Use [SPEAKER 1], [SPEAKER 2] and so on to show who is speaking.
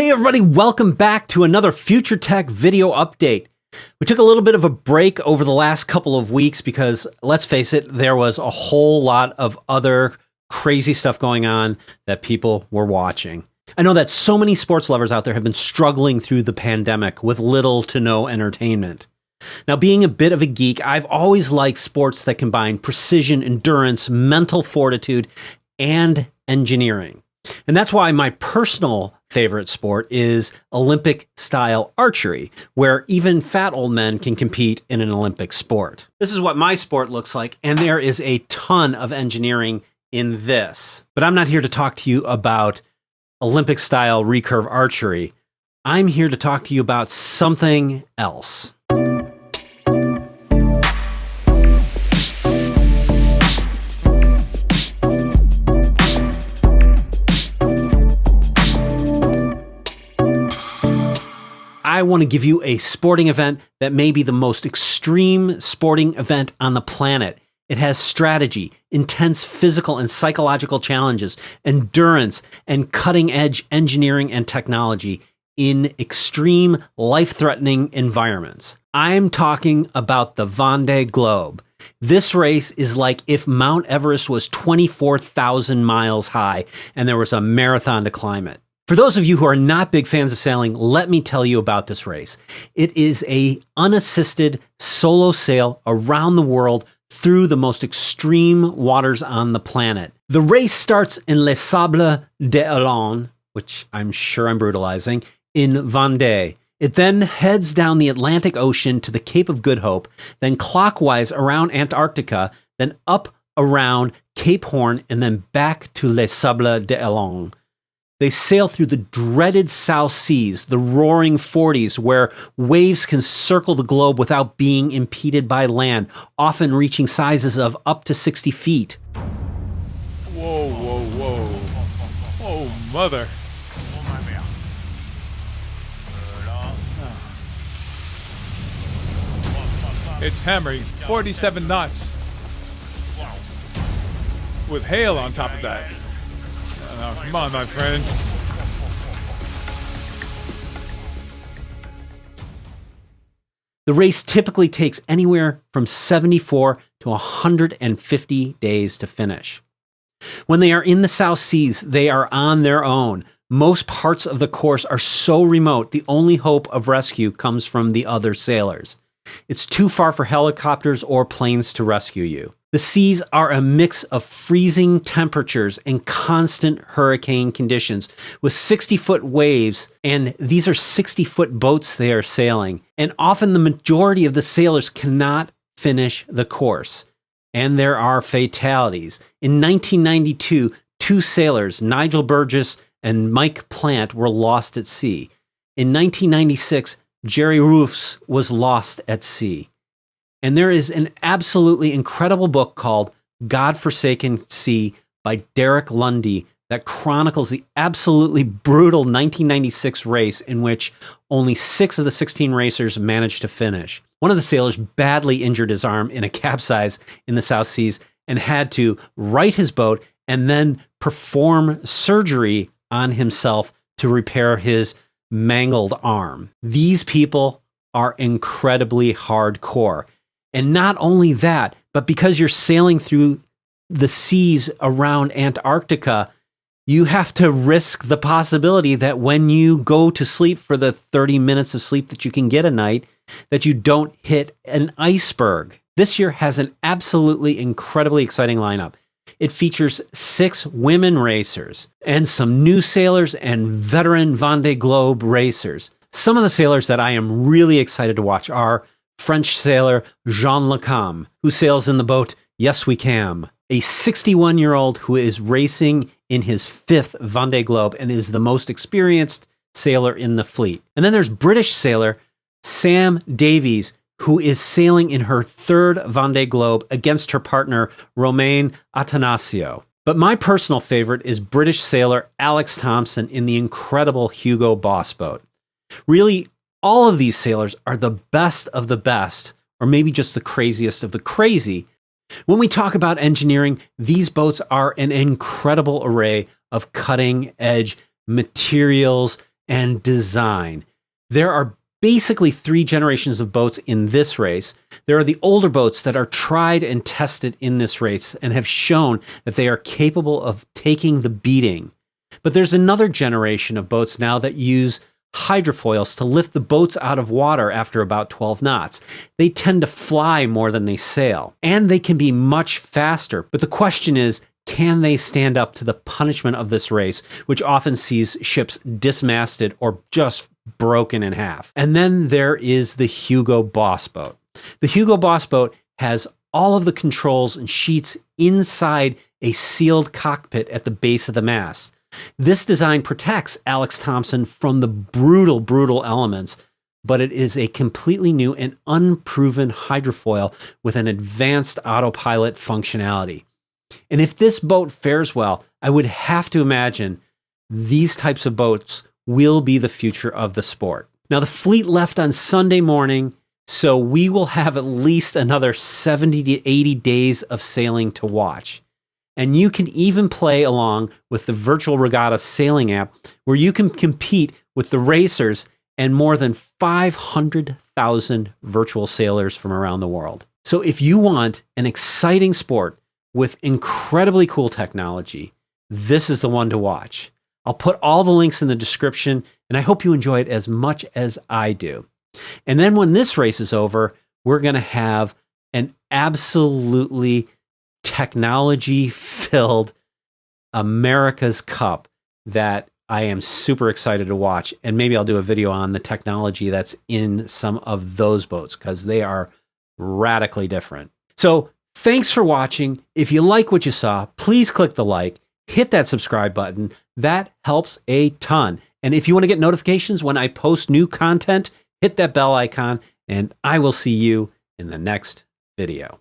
[SPEAKER 1] Hey everybody, welcome back to another FUTRtech video update. We took a little bit of a break over the last couple of weeks because, let's face it, there was a whole lot of other crazy stuff going on that people were watching. I know that so many sports lovers out there have been struggling through the pandemic with little to no entertainment. Now, being a bit of a geek, I've always liked sports that combine precision, endurance, mental fortitude, and engineering. And that's why my personal favorite sport is Olympic-style archery, where even fat old men can compete in an Olympic sport. This is what my sport looks like, and there is a ton of engineering in this. But I'm not here to talk to you about Olympic-style recurve archery. I'm here to talk to you about something else. I want to give you a sporting event that may be the most extreme sporting event on the planet. It has strategy, intense physical and psychological challenges, endurance, and cutting-edge engineering and technology in extreme, life-threatening environments. I'm talking about the Vendée Globe. This race is like if Mount Everest was 24,000 miles high and there was a marathon to climb it. For those of you who are not big fans of sailing, let me tell you about this race. It is an unassisted solo sail around the world through the most extreme waters on the planet. The race starts in Les Sables d'Olonne, which I'm sure I'm brutalizing, in Vendée. It then heads down the Atlantic Ocean to the Cape of Good Hope, then clockwise around Antarctica, then up around Cape Horn, and then back to Les Sables d'Olonne. They sail through the dreaded South Seas, the roaring 40s, where waves can circle the globe without being impeded by land, often reaching sizes of up to 60 feet.
[SPEAKER 2] Whoa, whoa, whoa. Oh, mother. It's hammering 47 knots. With hail on top of that. Come on, my friend.
[SPEAKER 1] The race typically takes anywhere from 74 to 150 days to finish. When they are in the South Seas, they are on their own. Most parts of the course are so remote, the only hope of rescue comes from the other sailors. It's too far for helicopters or planes to rescue you. The seas are a mix of freezing temperatures and constant hurricane conditions with 60-foot waves, and these are 60-foot boats they are sailing. And often the majority of the sailors cannot finish the course, and there are fatalities. In 1992, two sailors, Nigel Burgess and Mike Plant, were lost at sea. In 1996, Jerry Roofs was lost at sea. And there is an absolutely incredible book called God-Forsaken Sea by Derek Lundy that chronicles the absolutely brutal 1996 race in which only 6 of the 16 racers managed to finish. One of the sailors badly injured his arm in a capsize in the South Seas and had to right his boat and then perform surgery on himself to repair his mangled arm. These people are incredibly hardcore. And not only that, but because you're sailing through the seas around Antarctica, you have to risk the possibility that when you go to sleep for the 30 minutes of sleep that you can get a night, that you don't hit an iceberg. This year has an absolutely incredibly exciting lineup. It features 6 women racers and some new sailors and veteran Vendée Globe racers. Some of the sailors that I am really excited to watch are French sailor Jean Lecam, who sails in the boat Yes We Can, a 61-year-old who is racing in his 5th Vendée Globe and is the most experienced sailor in the fleet. And then there's British sailor Sam Davies, who is sailing in her 3rd Vendée Globe against her partner Romain Attanasio. But my personal favorite is British sailor Alex Thompson in the incredible Hugo Boss boat. Really, all of these sailors are the best of the best, or maybe just the craziest of the crazy. When we talk about engineering, these boats are an incredible array of cutting-edge materials and design. There are basically 3 generations of boats in this race. There are the older boats that are tried and tested in this race and have shown that they are capable of taking the beating. But there's another generation of boats now that use hydrofoils to lift the boats out of water after about 12 knots. They tend to fly more than they sail, and they can be much faster. But the question is, can they stand up to the punishment of this race, which often sees ships dismasted or just broken in half? And then there is the Hugo Boss boat. The Hugo Boss boat has all of the controls and sheets inside a sealed cockpit at the base of the mast. This design protects Alex Thompson from the brutal elements, but it is a completely new and unproven hydrofoil with an advanced autopilot functionality. And if this boat fares well, I would have to imagine these types of boats will be the future of the sport. Now, the fleet left on Sunday morning, so we will have at least another 70 to 80 days of sailing to watch. And you can even play along with the Virtual Regatta sailing app, where you can compete with the racers and more than 500,000 virtual sailors from around the world. So if you want an exciting sport with incredibly cool technology, this is the one to watch. I'll put all the links in the description, and I hope you enjoy it as much as I do. And then when this race is over, we're going to have an absolutely technology-filled America's Cup that I am super excited to watch. And maybe I'll do a video on the technology that's in some of those boats, because they are radically different. So thanks for watching. If you like what you saw, please click the like, hit that subscribe button. That helps a ton. And if you want to get notifications when I post new content, hit that bell icon, and I will see you in the next video.